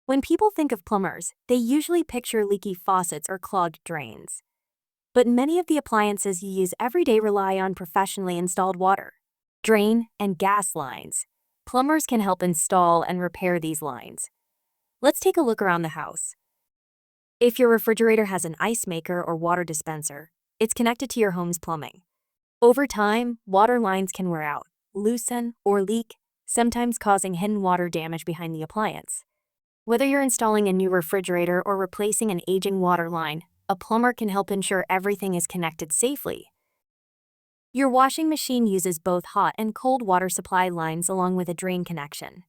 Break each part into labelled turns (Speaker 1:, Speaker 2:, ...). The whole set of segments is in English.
Speaker 1: When people think of plumbers, they usually picture leaky faucets or clogged drains. But many of the appliances you use every day rely on professionally installed water, drain, and gas lines. Plumbers can help install and repair these lines. Let's take a look around the house. If your refrigerator has an ice maker or water dispenser, it's connected to your home's plumbing. Over time, water lines can wear out, loosen, or leak, sometimes causing hidden water damage behind the appliance. Whether you're installing a new refrigerator or replacing an aging water line, a plumber can help ensure everything is connected safely. Your washing machine uses both hot and cold water supply lines along with a drain connection.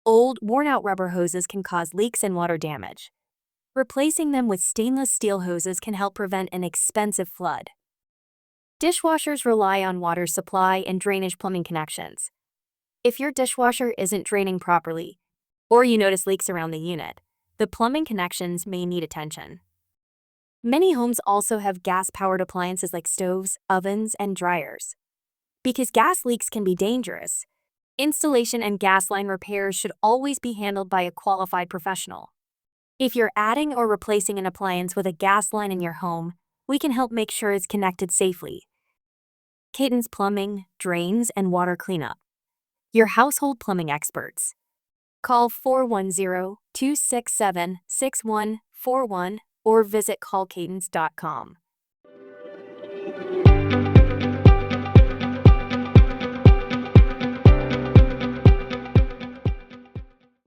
Speaker 1: Old, worn-out rubber hoses can cause leaks and water damage. Replacing them with stainless steel hoses can help prevent an expensive flood. Dishwashers rely on water supply and drainage plumbing connections. If your dishwasher isn't draining properly, or you notice leaks around the unit, the plumbing connections may need attention. Many homes also have gas-powered appliances like stoves, ovens, and dryers. Because gas leaks can be dangerous, installation and gas line repairs should always be handled by a qualified professional. If you're adding or replacing an appliance with a gas line in your home, we can help make sure it's connected safely. Caton's Plumbing, Drains, and Water Cleanup. Your household plumbing experts. Call 410-267-6141 or visit callcatons.com.